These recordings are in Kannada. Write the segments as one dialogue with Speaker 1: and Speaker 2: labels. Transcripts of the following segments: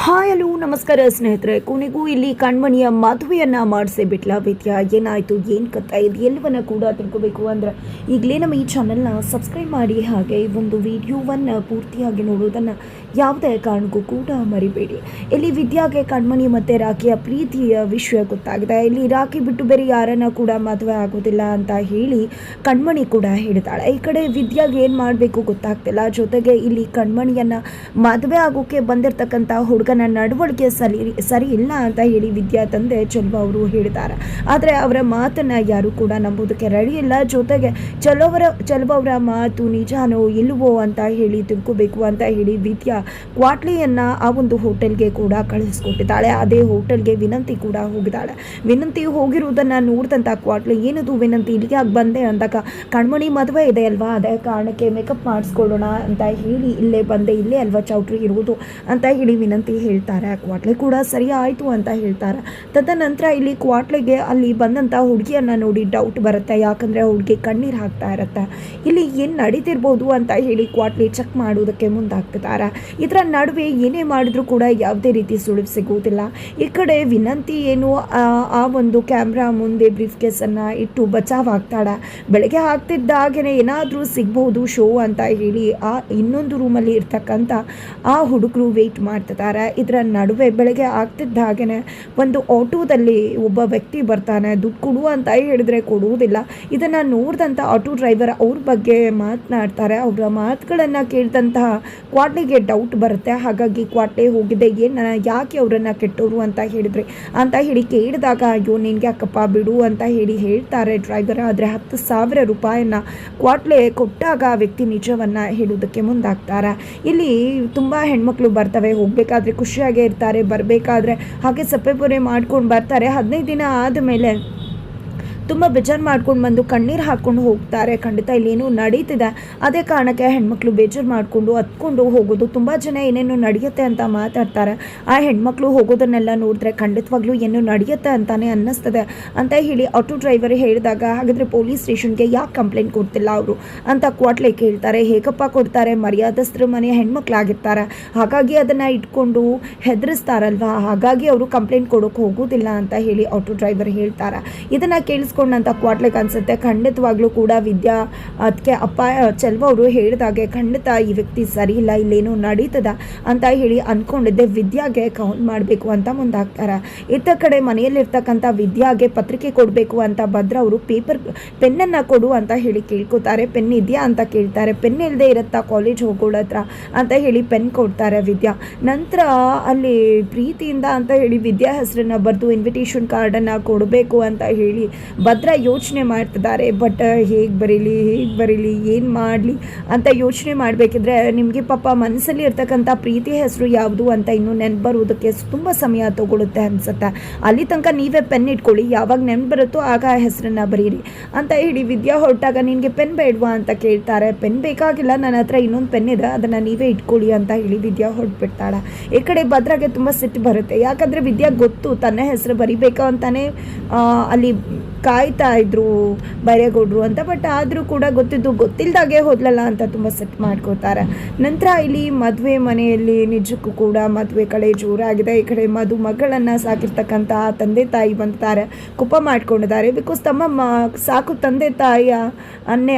Speaker 1: ಹಾಯ್ ಹಲೋ ನಮಸ್ಕಾರ ಸ್ನೇಹಿತರೆ. ಕೊನೆಗೂ ಇಲ್ಲಿ ಕಣ್ಮಣಿಯ ಮದುವೆಯನ್ನು ಮಾಡಿಸಿ ಬಿಟ್ಲ ವಿದ್ಯಾ. ಏನಾಯಿತು, ಏನು ಕಥೆ, ಇದು ಎಲ್ಲವನ್ನ ಕೂಡ ತಿಳ್ಕೋಬೇಕು ಅಂದರೆ ಈಗಲೇ ನಮ್ಮ ಈ ಚಾನಲ್ನ ಸಬ್ಸ್ಕ್ರೈಬ್ ಮಾಡಿ, ಹಾಗೆ ಈ ಒಂದು ವಿಡಿಯೋವನ್ನು ಪೂರ್ತಿಯಾಗಿ ನೋಡೋದನ್ನು ಯಾವುದೇ ಕಾರಣಕ್ಕೂ ಕೂಡ ಮರಿಬೇಡಿ. ಇಲ್ಲಿ ವಿದ್ಯಾಗೆ ಕಣ್ಮಣಿ ಮತ್ತು ರಾಖಿಯ ಪ್ರೀತಿಯ ವಿಷಯ ಗೊತ್ತಾಗಿದೆ. ಇಲ್ಲಿ ರಾಖಿ ಬಿಟ್ಟು ಬೇರೆ ಯಾರನ್ನ ಕೂಡ ಮದುವೆ ಆಗೋದಿಲ್ಲ ಅಂತ ಹೇಳಿ ಕಣ್ಮಣಿ ಕೂಡ ಹೇಳ್ತಾಳೆ. ಈ ಕಡೆ ವಿದ್ಯಾಗೆ ಏನು ಮಾಡಬೇಕು ಗೊತ್ತಾಗ್ತಿಲ್ಲ. ಜೊತೆಗೆ ಇಲ್ಲಿ ಕಣ್ಮಣಿಯನ್ನು ಮದುವೆ ಆಗೋಕ್ಕೆ ಬಂದಿರತಕ್ಕಂಥ ಹುಡುಗನ ನಡವಳಿಕೆ ಸರಿ ಇಲ್ಲ ಅಂತ ಹೇಳಿ ವಿದ್ಯಾ ತಂದೆ ಚೆಲುವ ಅವರು ಹೇಳ್ತಾರೆ. ಆದರೆ ಅವರ ಮಾತನ್ನು ಯಾರು ಕೂಡ ನಂಬೋದಕ್ಕೆ ರೆಡಿ ಇಲ್ಲ. ಜೊತೆಗೆ ಚೆಲುವ ಅವರ ಮಾತು ನಿಜಾನೋ ಇಲ್ಲವೋ ಅಂತ ಹೇಳಿ ತಿಳ್ಕೋಬೇಕು ಅಂತ ಹೇಳಿ ವಿದ್ಯಾ ಕ್ವಾಟ್ಲಿಯನ್ನು ಆ ಒಂದು ಹೋಟೆಲ್ಗೆ ಕೂಡ ಕಳಿಸ್ಕೊಟ್ಟಿದ್ದಾಳೆ. ಅದೇ ಹೋಟೆಲ್ಗೆ ವಿನಂತಿ ಕೂಡ ಹೋಗಿದ್ದಾಳೆ. ವಿನಂತಿ ಹೋಗಿರುವುದನ್ನು ನೋಡಿದಂಥ ಕ್ವಾಟ್ಲಿ, ಏನದು ವಿನಂತಿ, ಇಲ್ಲಿಗೆ ಆಗಿ ಬಂದೆ ಅಂದಾಗ, ಕಣ್ಮಣಿ ಮದುವೆ ಇದೆ ಅಲ್ವಾ, ಅದೇ ಕಾರಣಕ್ಕೆ ಮೇಕಪ್ ಮಾಡಿಸ್ಕೊಳ್ಳೋಣ ಅಂತ ಹೇಳಿ ಇಲ್ಲೇ ಬಂದೆ, ಇಲ್ಲೇ ಅಲ್ವಾ ಚೌಟ್ರಿ ಇರುವುದು ಅಂತ ಹೇಳಿ ವಿನಂತಿ ಹೇಳ್ತಾರೆ. ಕ್ವಾಟ್ಲಿ ಕೂಡ ಸರಿ ಆಯಿತು ಅಂತ ಹೇಳ್ತಾರೆ. ತದನಂತರ ಇಲ್ಲಿ ಕ್ವಾಟ್ಲಿಗೆ ಅಲ್ಲಿ ಬಂದಂಥ ಹುಡುಗಿಯನ್ನು ನೋಡಿ ಡೌಟ್ ಬರುತ್ತೆ. ಯಾಕಂದರೆ ಹುಡುಗಿ ಕಣ್ಣೀರು ಹಾಕ್ತಾ ಇರುತ್ತೆ. ಇಲ್ಲಿ ಏನು ನಡೀತಿರ್ಬೋದು ಅಂತ ಹೇಳಿ ಕ್ವಾಟ್ಲಿ ಚೆಕ್ ಮಾಡೋದಕ್ಕೆ ಮುಂದಾಗ್ತಿದ್ದಾರೆ. ಇದರ ನಡುವೆ ಏನೇ ಮಾಡಿದ್ರೂ ಕೂಡ ಯಾವುದೇ ರೀತಿ ಸುಳಿವು ಸಿಗುವುದಿಲ್ಲ. ಈ ಕಡೆ ವಿನಂತಿ ಏನು ಆ ಒಂದು ಕ್ಯಾಮ್ರಾ ಮುಂದೆ ಬ್ರೀಫ್ ಕೇಸನ್ನು ಇಟ್ಟು ಬಚಾವಾಗ್ತಾಳೆ. ಬೆಳಗ್ಗೆ ಆಗ್ತಿದ್ದಾಗೇ ಏನಾದರೂ ಸಿಗ್ಬಹುದು ಶೋ ಅಂತ ಹೇಳಿ ಆ ಇನ್ನೊಂದು ರೂಮಲ್ಲಿ ಇರ್ತಕ್ಕಂಥ ಆ ಹುಡುಗರು ವೆಯ್ಟ್ ಮಾಡ್ತಿದ್ದಾರೆ. ಇದರ ನಡುವೆ ಬೆಳಗ್ಗೆ ಆಗ್ತಿದ್ದ ಹಾಗೆಯೇ ಒಂದು ಆಟೋದಲ್ಲಿ ಒಬ್ಬ ವ್ಯಕ್ತಿ ಬರ್ತಾನೆ. ದುಡ್ಡು ಕೊಡು ಅಂತ ಹೇಳಿದ್ರೆ ಕೊಡುವುದಿಲ್ಲ. ಇದನ್ನು ನೋಡಿದಂಥ ಆಟೋ ಡ್ರೈವರ್ ಅವ್ರ ಬಗ್ಗೆ ಮಾತನಾಡ್ತಾರೆ. ಅವರ ಮಾತುಗಳನ್ನು ಕೇಳಿದಂತಹ ಕ್ವಾಟ್ಲಿಗೆ ಡೌಟ್ ಬರುತ್ತೆ. ಹಾಗಾಗಿ ಕ್ವಾಟ್ಲಿ ಹೋಗಿದೆ, ಯಾಕೆ ಅವರನ್ನು ಕೆಟ್ಟವರು ಅಂತ ಹೇಳಿ ಕೇಳಿದಾಗ, ಅಯ್ಯೋ ನಿನಗೆ ಅಕ್ಕಪ್ಪ ಬಿಡು ಅಂತ ಹೇಳಿ ಹೇಳ್ತಾರೆ ಡ್ರೈವರ್. ಆದರೆ 10,000 ರೂಪಾಯಿನ ಕ್ವಾಟ್ಲೆ ಕೊಟ್ಟಾಗ ಆ ವ್ಯಕ್ತಿ ನಿಜವನ್ನು ಹೇಳೋದಕ್ಕೆ ಮುಂದಾಗ್ತಾರೆ. ಇಲ್ಲಿ ತುಂಬ ಹೆಣ್ಮಕ್ಳು ಬರ್ತವೆ, ಹೋಗಬೇಕಾದ್ರೆ ಖುಷಿಯಾಗೇ ಇರ್ತಾರೆ, ಬರಬೇಕಾದ್ರೆ ಹಾಗೆ ಸಪ್ಪೆಪೊರೆ ಮಾಡ್ಕೊಂಡು ಬರ್ತಾರೆ. 15 ದಿನ ಆದಮೇಲೆ ತುಂಬ ಬೇಜಾರು ಮಾಡ್ಕೊಂಡು ಬಂದು ಕಣ್ಣೀರು ಹಾಕ್ಕೊಂಡು ಹೋಗ್ತಾರೆ. ಖಂಡಿತ ಇಲ್ಲೇನೋ ನಡೀತಿದೆ. ಅದೇ ಕಾರಣಕ್ಕೆ ಹೆಣ್ಮಕ್ಳು ಬೇಜಾರು ಮಾಡಿಕೊಂಡು ಹತ್ಕೊಂಡು ಹೋಗೋದು. ತುಂಬ ಜನ ಏನೇನೋ ನಡೆಯುತ್ತೆ ಅಂತ ಮಾತಾಡ್ತಾರೆ. ಆ ಹೆಣ್ಮಕ್ಳು ಹೋಗೋದನ್ನೆಲ್ಲ ನೋಡಿದ್ರೆ ಖಂಡಿತವಾಗ್ಲೂ ಏನೋ ನಡೆಯುತ್ತೆ ಅಂತಾನೆ ಅನ್ನಿಸ್ತದೆ ಅಂತ ಹೇಳಿ ಆಟೋ ಡ್ರೈವರ್ ಹೇಳಿದಾಗ, ಹಾಗಾದರೆ ಪೊಲೀಸ್ ಸ್ಟೇಷನ್ಗೆ ಯಾಕೆ ಕಂಪ್ಲೇಂಟ್ ಕೊಡ್ತಿಲ್ಲ ಅವರು ಅಂತ ಕ್ವಾಟ್ಲೆ ಕೇಳ್ತಾರೆ. ಹೇಗಪ್ಪ ಕೊಡ್ತಾರೆ, ಮರ್ಯಾದಸ್ಥರ ಮನೆ ಹೆಣ್ಮಕ್ಳಾಗಿರ್ತಾರೆ, ಹಾಗಾಗಿ ಅದನ್ನು ಇಟ್ಕೊಂಡು ಹೆದರಿಸ್ತಾರಲ್ವಾ, ಹಾಗಾಗಿ ಅವರು ಕಂಪ್ಲೇಂಟ್ ಕೊಡೋಕೆ ಹೋಗೋದಿಲ್ಲ ಅಂತ ಹೇಳಿ ಆಟೋ ಡ್ರೈವರ್ ಹೇಳ್ತಾರೆ. ಇದನ್ನು ಕೇಳಿಸ್ಕೊಂಡಂತ ಕ್ವಾಟ್ಲೆಗೆ ಅನ್ಸುತ್ತೆ, ಖಂಡಿತವಾಗ್ಲೂ ಕೂಡ ವಿದ್ಯಾ ಅದಕ್ಕೆ ಅಪ್ಪ ಚೆಲುವ ಅವರು ಹೇಳಿದಾಗೆ ಖಂಡಿತ ಈ ವ್ಯಕ್ತಿ ಸರಿ ಇಲ್ಲ, ಇಲ್ಲೇನೋ ನಡೀತದ ಅಂತ ಹೇಳಿ ಅಂದ್ಕೊಂಡಿದ್ದೆ. ವಿದ್ಯಾಗೆ ಕೌಂಟ್ ಮಾಡಬೇಕು ಅಂತ ಮುಂದಾಗ್ತಾರೆ. ಇತ್ತ ಕಡೆ ಮನೆಯಲ್ಲಿರ್ತಕ್ಕಂಥ ವಿದ್ಯಾಗೆ ಪತ್ರಿಕೆ ಕೊಡಬೇಕು ಅಂತ ಭದ್ರ ಅವರು ಪೆನ್ನನ್ನು ಕೊಡು ಅಂತ ಹೇಳಿ ಕೇಳ್ಕೊತಾರೆ. ಪೆನ್ ಇದೆಯಾ ಅಂತ ಕೇಳ್ತಾರೆ. ಪೆನ್ ಇಲ್ಲದೆ ಇರುತ್ತಾ ಕಾಲೇಜ್ ಹೋಗೋಳ ಹತ್ರ ಅಂತ ಹೇಳಿ ಪೆನ್ ಕೊಡ್ತಾರೆ ವಿದ್ಯಾ. ನಂತರ ಅಲ್ಲಿ ಪ್ರೀತಿಯಿಂದ ಅಂತ ಹೇಳಿ ವಿದ್ಯಾ ಹೆಸರನ್ನು ಬರೆದು ಇನ್ವಿಟೇಷನ್ ಕಾರ್ಡನ್ನು ಕೊಡಬೇಕು ಅಂತ ಹೇಳಿ ಭದ್ರ ಯೋಚನೆ ಮಾಡ್ತಿದ್ದಾರೆ. ಬಟ್ ಹೇಗೆ ಬರೀಲಿ ಏನು ಮಾಡಲಿ ಅಂತ ಯೋಚನೆ ಮಾಡಬೇಕಿದ್ರೆ ನಿಮಗೆ ಪಾಪ ಮನಸ್ಸಲ್ಲಿ ಇರ್ತಕ್ಕಂಥ ಪ್ರೀತಿ ಹೆಸರು ಯಾವುದು ಅಂತ ಇನ್ನೂ ನೆನ್ಪು ಬರುವುದಕ್ಕೆ ತುಂಬ ಸಮಯ ತಗೊಳುತ್ತೆ ಅನಿಸುತ್ತೆ. ಅಲ್ಲಿ ತನಕ ನೀವೇ ಪೆನ್ ಇಟ್ಕೊಳ್ಳಿ, ಯಾವಾಗ ನೆನ್ಪು ಬರುತ್ತೋ ಆಗ ಆ ಹೆಸರನ್ನು ಬರೀರಿ ಅಂತ ಹೇಳಿ ವಿದ್ಯಾ ಹೊರಟಾಗ, ನಿನಗೆ ಪೆನ್ ಬೇಡವಾ ಅಂತ ಕೇಳ್ತಾರೆ. ಪೆನ್ ಬೇಕಾಗಿಲ್ಲ, ನನ್ನ ಹತ್ರ ಇನ್ನೊಂದು ಪೆನ್ ಇದೆ, ಅದನ್ನು ನೀವೇ ಇಟ್ಕೊಳ್ಳಿ ಅಂತ ಹೇಳಿ ವಿದ್ಯಾ ಹೊರಟ್ಬಿಡ್ತಾಳೆ. ಈ ಕಡೆ ಭದ್ರಾಗೆ ತುಂಬ ಸಿಟ್ಟು ಬರುತ್ತೆ. ಯಾಕಂದರೆ ವಿದ್ಯಾ ಗೊತ್ತು ತನ್ನ ಹೆಸರು ಬರಿಬೇಕು ಅಂತಾನೆ ಅಲ್ಲಿ ಕಾಯ್ತಾ ಇದ್ರು ಬೈರೇಗೌಡರು ಅಂತ. ಬಟ್ ಆದರೂ ಕೂಡ ಗೊತ್ತಿಲ್ಲದಾಗೆ ಹೋದ್ಲಲ್ಲ ಅಂತ ತುಂಬ ಸೆಟ್ ಮಾಡ್ಕೋತಾರೆ. ನಂತರ ಇಲ್ಲಿ ಮದುವೆ ಮನೆಯಲ್ಲಿ ನಿಜಕ್ಕೂ ಕೂಡ ಮದುವೆ ಕಡೆ ಜೋರಾಗಿದೆ. ಈ ಕಡೆ ಮಗಳನ್ನು ಸಾಕಿರ್ತಕ್ಕಂಥ ತಂದೆ ತಾಯಿ ಬಂತಾರೆ, ಕೋಪ ಮಾಡ್ಕೊಂಡಿದ್ದಾರೆ. ಬಿಕಾಸ್ ತಮ್ಮ ಸಾಕು ತಂದೆ ತಾಯಿಯ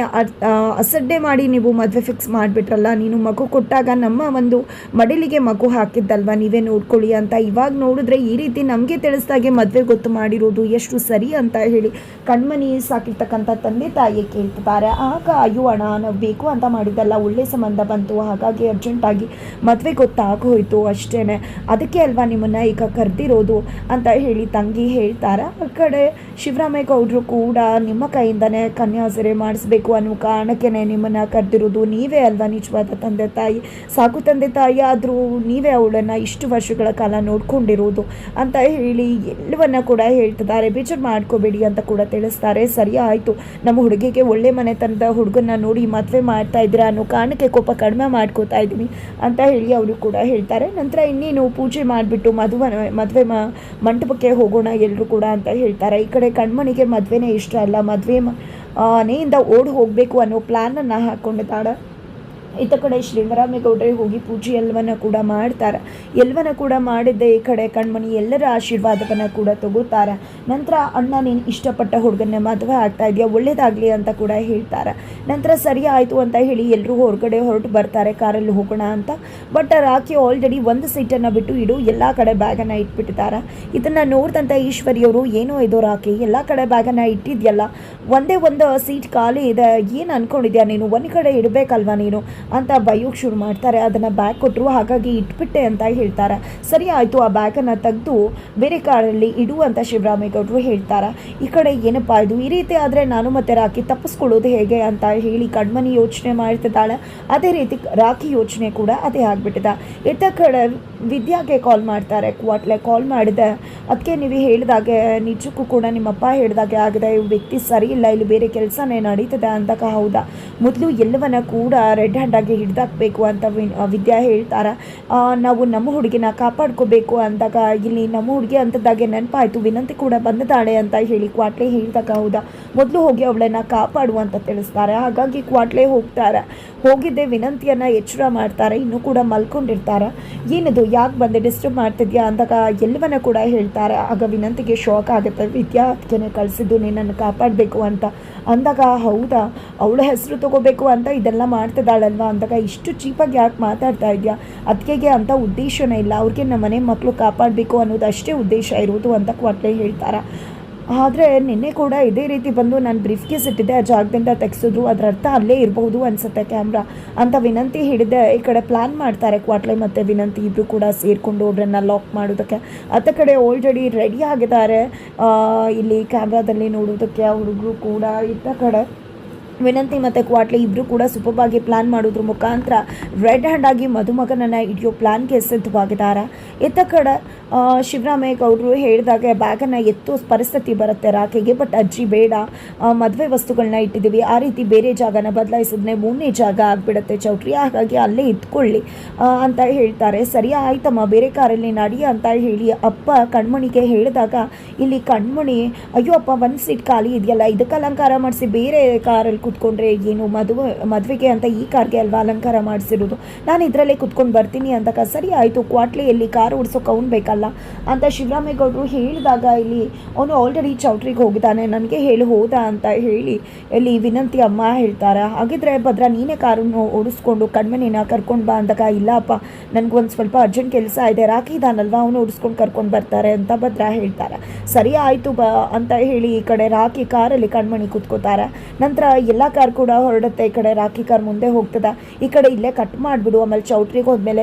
Speaker 1: ಅಸಡ್ಡೆ ಮಾಡಿ ನೀವು ಮದುವೆ ಫಿಕ್ಸ್ ಮಾಡಿಬಿಟ್ರಲ್ಲ, ನೀನು ಮಗು ಕೊಟ್ಟಾಗ ನಮ್ಮ ಒಂದು ಮಡಿಲಿಗೆ ಮಗು ಹಾಕಿದ್ದಲ್ವ, ನೀವೇ ನೋಡ್ಕೊಳ್ಳಿ ಅಂತ. ಇವಾಗ ನೋಡಿದ್ರೆ ಈ ರೀತಿ ನಮಗೆ ತಿಳಿಸ್ದಾಗೆ ಮದುವೆ ಗೊತ್ತು ಮಾಡಿರೋದು ಎಷ್ಟು ಸರಿ ಅಂತ ಹೇಳಿ ಕಣ್ಮಣಿ ಸಾಕಿರ್ತಕ್ಕಂಥ ತಂದೆ ತಾಯಿ ಕೇಳ್ತಿದ್ದಾರೆ. ಆಗ ಅಯ್ಯೋ ಅಣ್ಣ, ನಾವು ಬೇಕು ಅಂತ ಮಾಡಿದ್ದಲ್ಲ, ಒಳ್ಳೆ ಸಂಬಂಧ ಬಂತು, ಹಾಗಾಗಿ ಅರ್ಜೆಂಟಾಗಿ ಮದುವೆ ಗೊತ್ತಾಗೋಯ್ತು ಅಷ್ಟೇ, ಅದಕ್ಕೆ ಅಲ್ವಾ ನಿಮ್ಮನ್ನು ಈಗ ಕರೆದಿರೋದು ಅಂತ ಹೇಳಿ ತಂಗಿ ಹೇಳ್ತಾರೆ. ಆ ಕಡೆ ಶಿವರಾಮೇಗೌಡರು ಕೂಡ ನಿಮ್ಮ ಕೈಯಿಂದನೇ ಕನ್ಯಾಸರೆ ಮಾಡಿಸ್ಬೇಕು ಅನ್ನೋ ಕಾರಣಕ್ಕೆ ನಿಮ್ಮನ್ನು ಕರೆದಿರೋದು, ನೀವೇ ಅಲ್ವಾ ನಿಜವಾದ ತಂದೆ ತಾಯಿ, ಸಾಕು ತಂದೆ ತಾಯಿ ಆದರೂ ನೀವೇ ಅವಳನ್ನು ಇಷ್ಟು ವರ್ಷಗಳ ಕಾಲ ನೋಡ್ಕೊಂಡಿರೋದು ಅಂತ ಹೇಳಿ ಎಲ್ಲವನ್ನ ಕೂಡ ಹೇಳ್ತಿದ್ದಾರೆ. ಬೇಜಾರು ಮಾಡ್ಕೋಬೇಡಿ ಅಂತ ಕೂಡ ತಿಳಿಸ್ತಾರೆ. ಸರಿ ಆಯಿತು, ನಮ್ಮ ಹುಡುಗಿಗೆ ಒಳ್ಳೆ ಮನೆತನದ ಹುಡುಗನ್ನ ನೋಡಿ ಮದುವೆ ಮಾಡ್ತಾ ಇದ್ದೀರಾ ಅನ್ನೋ ಕಾರಣಕ್ಕೆ ಕೋಪ ಕಡಿಮೆ ಮಾಡ್ಕೋತಾ ಇದ್ದೀನಿ ಅಂತ ಹೇಳಿ ಅವರು ಕೂಡ ಹೇಳ್ತಾರೆ. ನಂತರ ಇನ್ನೇನು ಪೂಜೆ ಮಾಡಿಬಿಟ್ಟು ಮದುವೆ ಮಂಟಪಕ್ಕೆ ಹೋಗೋಣ ಎಲ್ಲರೂ ಕೂಡ ಅಂತ ಹೇಳ್ತಾರೆ. ಈ ಕಡೆ ಕಣ್ಮಣಿಗೆ ಮದುವೆನೇ ಇಷ್ಟ ಅಲ್ಲ, ಮದುವೆ ಮನೆಯಿಂದ ಓಡಿ ಹೋಗಬೇಕು ಅನ್ನೋ ಪ್ಲ್ಯಾನನ್ನು ಹಾಕ್ಕೊಂಡಿದ್ದಾಳೆ. ಇತ್ತ ಕಡೆ ಶ್ರೀರಾಮೇಗೌಡರೇ ಹೋಗಿ ಪೂಜೆ ಎಲ್ಲವನ್ನ ಕೂಡ ಮಾಡ್ತಾರೆ. ಎಲ್ಲವನ್ನ ಕೂಡ ಮಾಡಿದ್ದೆ ಈ ಕಡೆ ಕಣ್ಮಣಿ ಎಲ್ಲರ ಆಶೀರ್ವಾದವನ್ನು ಕೂಡ ತಗೋತಾರೆ. ನಂತರ ಅಣ್ಣ ನೀನು ಇಷ್ಟಪಟ್ಟ ಹುಡುಗನ ಮದುವೆ ಆಗ್ತಾ ಇದೆಯಾ, ಒಳ್ಳೇದಾಗಲಿ ಅಂತ ಕೂಡ ಹೇಳ್ತಾರೆ. ನಂತರ ಸರಿ ಆಯಿತು ಅಂತ ಹೇಳಿ ಎಲ್ಲರೂ ಹೊರಗಡೆ ಹೊರಟು ಬರ್ತಾರೆ ಕಾರಲ್ಲಿ ಹೋಗೋಣ ಅಂತ. ಬಟ್ ರಾಖಿ ಆಲ್ರೆಡಿ ಒಂದು ಸೀಟನ್ನು ಬಿಟ್ಟು ಇಡು ಎಲ್ಲ ಕಡೆ ಬ್ಯಾಗನ್ನು ಇಟ್ಬಿಟ್ಟಿದ್ದಾರೆ. ಇದನ್ನು ನೋಡಿದಂಥ ಈಶ್ವರಿಯವರು ಏನೋ ಇದು ರಾಖಿ ಎಲ್ಲ ಕಡೆ ಬ್ಯಾಗನ್ನು ಇಟ್ಟಿದ್ಯಲ್ಲ, ಒಂದೇ ಒಂದು ಸೀಟ್ ಖಾಲಿ ಇದೆ, ಏನು ಅಂದ್ಕೊಂಡಿದ್ಯಾ ನೀನು, ಒಂದು ಕಡೆ ಇಡಬೇಕಲ್ವಾ ನೀನು ಅಂತ ಬೈಯೋಕ್ಕೆ ಶುರು ಮಾಡ್ತಾರೆ. ಅದನ್ನು ಬ್ಯಾಗ್ ಕೊಟ್ಟರು, ಹಾಗಾಗಿ ಇಟ್ಬಿಟ್ಟೆ ಅಂತ ಹೇಳ್ತಾರೆ. ಸರಿ ಆಯಿತು, ಆ ಬ್ಯಾಗನ್ನು ತೆಗೆದು ಬೇರೆ ಕಾರಲ್ಲಿ ಇಡು ಅಂತ ಶಿವರಾಮೇಗೌಡರು ಹೇಳ್ತಾರೆ. ಈ ಕಡೆ ಏನಪ್ಪ ಇದು, ಈ ರೀತಿ ಆದರೆ ನಾನು ಮತ್ತೆ ರಾಖಿ ತಪ್ಪಿಸ್ಕೊಳ್ಳೋದು ಹೇಗೆ ಅಂತ ಹೇಳಿ ಕಣ್ಮಣಿ ಯೋಚನೆ ಮಾಡ್ತಿದ್ದಾಳೆ. ಅದೇ ರೀತಿ ರಾಖಿ ಯೋಚನೆ ಕೂಡ ಅದೇ ಆಗಿಬಿಟ್ಟಿದೆ. ಇತ್ತ ಕಡೆ ವಿದ್ಯಾಗೆ ಕಾಲ್ ಮಾಡ್ತಾರೆ. ಕ್ವಾಟ್ಲೆ ಕಾಲ್ ಮಾಡಿದೆ, ಅದಕ್ಕೆ ನೀವು ಹೇಳಿದಾಗೆ ನಿಜಕ್ಕೂ ಕೂಡ ನಿಮ್ಮಪ್ಪ ಹೇಳಿದಾಗೆ ಆಗಿದೆ, ಈ ವ್ಯಕ್ತಿ ಸರಿ ಇಲ್ಲ, ಇಲ್ಲಿ ಬೇರೆ ಕೆಲಸನೇ ನಡೀತದೆ ಅಂದಾಗ ಹೌದಾ, ಮೊದಲು ಎಲ್ಲವನ್ನ ಕೂಡ ರೆಡ್ ಹ್ಯಾಂಡಾಗಿ ಹಿಡ್ದಾಕಬೇಕು ಅಂತ ವಿದ್ಯಾ ಹೇಳ್ತಾರೆ. ನಾವು ನಮ್ಮ ಹುಡುಗಿನ ಕಾಪಾಡ್ಕೋಬೇಕು ಅಂದಾಗ ಇಲ್ಲಿ ನಮ್ಮ ಹುಡುಗಿ ಅಂಥದ್ದಾಗೆ ನೆನಪಾಯಿತು, ವಿನಂತಿ ಕೂಡ ಬಂದಿದ್ದಾಳೆ ಅಂತ ಹೇಳಿ ಕ್ವಾಟ್ಲೆ ಹೇಳಿದಾಗ ಹೌದಾ, ಮೊದಲು ಹೋಗಿ ಅವಳನ್ನು ಕಾಪಾಡು ಅಂತ ತಿಳಿಸ್ತಾರೆ. ಹಾಗಾಗಿ ಕ್ವಾಟ್ಲೆ ಹೋಗ್ತಾರೆ. ಹೋಗಿದ್ದೆ ವಿನಂತಿಯನ್ನು ಎಚ್ಚರ ಮಾಡ್ತಾರೆ. ಇನ್ನೂ ಕೂಡ ಮಲ್ಕೊಂಡಿರ್ತಾರೆ. ಏನಿದು, ಯಾಕೆ ಬಂದೆ, ಡಿಸ್ಟರ್ಬ್ ಮಾಡ್ತಿದ್ಯಾ ಅಂದಾಗ ಎಲ್ಲವನ್ನ ಕೂಡ ಹೇಳ್ತಾರೆ. ಆಗ ವಿನಂತಿಗೆ ಶಾಕ್ ಆಗುತ್ತೆ. ವಿದ್ಯಾ ಅದಕ್ಕೆ ಕಳಿಸಿದ್ದು ನಿನ್ನನ್ನು ಕಾಪಾಡಬೇಕು ಅಂತ ಅಂದಾಗ ಹೌದಾ, ಅವಳ ಹೆಸರು ತಗೋಬೇಕು ಅಂತ ಇದೆಲ್ಲ ಮಾಡ್ತಿದ್ದಾಳಲ್ವ ಅಂದಾಗ ಇಷ್ಟು ಚೀಪಾಗಿ ಯಾಕೆ ಮಾತಾಡ್ತಾ ಇದೆಯಾ, ಅದಕ್ಕೆ ಅಂತ ಉದ್ದೇಶನೇ ಇಲ್ಲ, ಅವ್ರಿಗೆ ನಮ್ಮ ಮನೆ ಮಕ್ಕಳು ಕಾಪಾಡಬೇಕು ಅನ್ನೋದು ಅಷ್ಟೇ ಉದ್ದೇಶ ಇರೋದು ಅಂತ ಕ್ವಾಟ್ಲೆ ಹೇಳ್ತಾರೆ. ಆದರೆ ನಿನ್ನೆ ಕೂಡ ಇದೇ ರೀತಿ ಬಂದು ನಾನು ಬ್ರೀಫ್ ಕೇಸ್ ಇಟ್ಟಿದ್ದೆ, ಆ ಜಾಗದಿಂದ ತೆಗೆಸಿದ್ರು, ಅದರ ಅರ್ಥ ಅಲ್ಲೇ ಇರಬಹುದು ಅನಿಸುತ್ತೆ ಕ್ಯಾಮ್ರಾ ಅಂತ ವಿನಂತಿ ಹಿಡಿದೆ. ಈ ಕಡೆ ಪ್ಲ್ಯಾನ್ ಮಾಡ್ತಾರೆ ಕ್ವಾಟ್ಲೆ ಮತ್ತು ವಿನಂತಿ ಇಬ್ಬರು ಕೂಡ ಸೇರಿಕೊಂಡು ಅವರನ್ನು ಲಾಕ್ ಮಾಡೋದಕ್ಕೆ. ಅತ್ತ ಕಡೆ ಆಲ್ರೆಡಿ ರೆಡಿ ಆಗಿದ್ದಾರೆ ಇಲ್ಲಿ ಕ್ಯಾಮ್ರಾದಲ್ಲಿ ನೋಡೋದಕ್ಕೆ ಹುಡುಗರು ಕೂಡ. ಇತ್ತ ಕಡೆ ವಿನಂತಿ ಮತ್ತು ಕ್ವಾಟ್ಲೆ ಇಬ್ಬರು ಕೂಡ ಸೂಪರ್ಬಾಗಿ ಪ್ಲ್ಯಾನ್ ಮಾಡೋದ್ರ ಮುಖಾಂತರ ರೆಡ್ ಹ್ಯಾಂಡಾಗಿ ಮದುಮಗನನ್ನು ಹಿಡಿಯೋ ಪ್ಲ್ಯಾನ್ಗೆ ಸಿದ್ಧವಾಗಿದ್ದಾರೆ. ಇತ್ತ ಕಡೆ ಶಿವರಾಮೇಗೌಡರು ಹೇಳಿದಾಗ ಬ್ಯಾಗನ್ನು ಎತ್ತೋ ಪರಿಸ್ಥಿತಿ ಬರುತ್ತೆ ರಾಖಿಗೆ. ಬಟ್ ಅಜ್ಜಿ ಬೇಡ, ಮದುವೆ ವಸ್ತುಗಳನ್ನ ಇಟ್ಟಿದ್ದೀವಿ, ಆ ರೀತಿ ಬೇರೆ ಜಾಗನ ಬದಲಾಯಿಸಿದ್ರೆ 3ನೇ ಜಾಗ ಆಗಿಬಿಡುತ್ತೆ ಚೌಟ್ರಿ, ಹಾಗಾಗಿ ಅಲ್ಲೇ ಇಟ್ಕೊಳ್ಳಿ ಅಂತ ಹೇಳ್ತಾರೆ. ಸರಿ ಆಯ್ತಮ್ಮ, ಬೇರೆ ಕಾರಲ್ಲಿ ನಡಿ ಅಂತ ಹೇಳಿ ಅಪ್ಪ ಕಣ್ಮಣಿಗೆ ಹೇಳಿದಾಗ ಇಲ್ಲಿ ಕಣ್ಮಣಿ ಅಯ್ಯೋ ಅಪ್ಪ ಒಂದು ಸೀಟ್ ಖಾಲಿ ಇದೆಯಲ್ಲ, ಇದಕ್ಕೆ ಅಲಂಕಾರ ಮಾಡಿಸಿ ಬೇರೆ ಕಾರಲ್ಲಿ ಕುತ್ಕೊಂಡ್ರೆ ಏನು, ಮದುವೆಗೆ ಅಂತ ಈ ಕಾರ್ಗೆ ಅಲ್ವಾ ಅಲಂಕಾರ ಮಾಡಿಸಿರೋದು, ನಾನು ಇದರಲ್ಲೇ ಕುತ್ಕೊಂಡು ಬರ್ತೀನಿ ಅಂದಾಗ ಸರಿ ಆಯಿತು, ಕ್ವಾಟ್ಲೆಯಲ್ಲಿ ಕಾರ್ ಓಡಿಸೋಕೆ ಅವ್ನು ಬೇಕಲ್ಲ ಅಂತ ಶಿವರಾಮೇಗೌಡರು ಹೇಳಿದಾಗ ಇಲ್ಲಿ ಅವನು ಆಲ್ರೆಡಿ ಚೌಟ್ರಿಗೆ ಹೋಗಿದ್ದಾನೆ, ನನಗೆ ಹೇಳಿ ಹೋದ ಅಂತ ಹೇಳಿ ಇಲ್ಲಿ ವಿನಂತಿ ಅಮ್ಮ ಹೇಳ್ತಾರೆ. ಹಾಗಿದ್ರೆ ಭದ್ರ ನೀನೇ ಕಾರನ್ನು ಓಡಿಸ್ಕೊಂಡು ಕಣ್ಮಣಿನ ಕರ್ಕೊಂಡು ಬಾ ಅಂದಾಗ ಇಲ್ಲಪ್ಪ ನನಗೊಂದು ಸ್ವಲ್ಪ ಅರ್ಜೆಂಟ್ ಕೆಲಸ ಇದೆ, ರಾಖಿ ಇದ್ದಾನಲ್ವ ಅವನು ಓಡಿಸ್ಕೊಂಡು ಕರ್ಕೊಂಡು ಬರ್ತಾರೆ ಅಂತ ಭದ್ರ ಹೇಳ್ತಾರೆ. ಸರಿ ಆಯಿತು ಬಾ ಅಂತ ಹೇಳಿ ಈ ಕಡೆ ರಾಖಿ ಕಾರಲ್ಲಿ ಕಣ್ಮಣಿ ಕೂತ್ಕೋತಾರೆ. ನಂತರ ಎಲ್ಲ ಕಾರ್ ಕೂಡ ಹೊರಡುತ್ತೆ. ಈ ಕಡೆ ರಾಖಿ ಕಾರ್ ಮುಂದೆ ಹೋಗ್ತದೆ. ಈ ಕಡೆ ಇಲ್ಲೇ ಕಟ್ ಮಾಡಿಬಿಡು, ಆಮೇಲೆ ಚೌಟ್ರಿಗೆ ಹೋದ್ಮೇಲೆ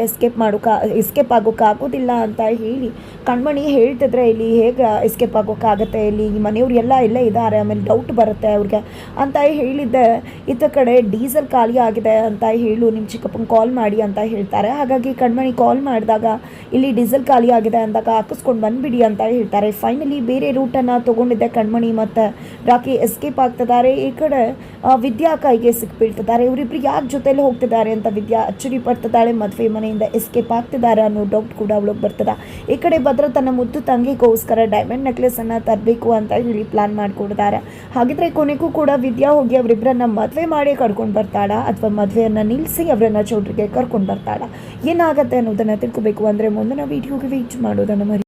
Speaker 1: ಎಸ್ಕೇಪ್ ಆಗೋಕ್ಕಾಗೋದಿಲ್ಲ ಅಂತ ಹೇಳಿ ಕಣ್ಮಣಿ ಹೇಳ್ತಿದ್ರೆ ಇಲ್ಲಿ ಹೇಗೆ ಎಸ್ಕೇಪ್ ಆಗೋಕ್ಕಾಗತ್ತೆ, ಇಲ್ಲಿ ಮನೆಯವ್ರು ಎಲ್ಲ ಇಲ್ಲೇ ಇದ್ದಾರೆ, ಆಮೇಲೆ ಡೌಟ್ ಬರುತ್ತೆ ಅವ್ರಿಗೆ ಅಂತ ಹೇಳಿದ್ದೆ. ಇತ್ತ ಕಡೆ ಡೀಸೆಲ್ ಖಾಲಿ ಆಗಿದೆ ಅಂತ ಹೇಳು ನಿಮ್ಮ ಚಿಕ್ಕಪ್ಪನ ಕಾಲ್ ಮಾಡಿ ಅಂತ ಹೇಳ್ತಾರೆ. ಹಾಗಾಗಿ ಕಣ್ಮಣಿ ಕಾಲ್ ಮಾಡಿದಾಗ ಇಲ್ಲಿ ಡೀಸೆಲ್ ಖಾಲಿ ಆಗಿದೆ ಅಂದಾಗ ಹಾಕಿಸ್ಕೊಂಡು ಬಂದುಬಿಡಿ ಅಂತ ಹೇಳ್ತಾರೆ. ಫೈನಲಿ ಬೇರೆ ರೂಟನ್ನು ತೊಗೊಂಡಿದ್ದೆ ಕಣ್ಮಣಿ ಮತ್ತು ರಾಖಿ ಎಸ್ಕೇಪ್ ಆಗ್ತಿದ್ದಾರೆ. ಈ ಕಡೆ ವಿದ್ಯಾ ಕೈಗೆ ಸಿಕ್ಬಿಡ್ತಿದ್ದಾರೆ. ಇವರಿಬ್ರು ಯಾಕೆ ಜೊತೆಲಿ ಹೋಗ್ತಿದ್ದಾರೆ ಅಂತ ವಿದ್ಯಾ ಅಚ್ಚರಿ ಪಡ್ತಿದ್ದಾಳೆ. ಮದುವೆ ಮನೆಯಿಂದ ಎಸ್ಕೇಪ್ ಆಗ್ತಿದ್ದಾರೆ ಅನ್ನೋ ಡೌಟ್ ಕೂಡ ಅವಳಿಗೆ ಬರ್ತದೆ. ಈ ಕಡೆ ಭದ್ರ ತನ್ನ ಮುದ್ದು ತಂಗಿಗೋಸ್ಕರ ಡೈಮಂಡ್ ನೆಕ್ಲೆಸನ್ನು ತರಬೇಕು ಅಂತ ಹೇಳಿ ಪ್ಲಾನ್ ಮಾಡಿಕೊಡ್ತಾರೆ. ಹಾಗಿದ್ರೆ ಕೊನೆಗೂ ಕೂಡ ವಿದ್ಯಾ ಹೋಗಿ ಅವರಿಬ್ಬರನ್ನ ಮದುವೆ ಮಾಡಿ ಕರ್ಕೊಂಡು ಬರ್ತಾಳಾ ಅಥವಾ ಮದುವೆಯನ್ನು ನಿಲ್ಲಿಸಿ ಅವರನ್ನು ಚೌಟ್ರಿಗೆ ಕರ್ಕೊಂಡು ಬರ್ತಾಳಾ, ಏನಾಗುತ್ತೆ ಅನ್ನೋದನ್ನು ತಿಳ್ಕೋಬೇಕು ಅಂದರೆ ಮುಂದಿನ ವೀಡಿಯೋಗೆ ವೇಟ್ ಮಾಡೋದನ್ನು ಮರಿ.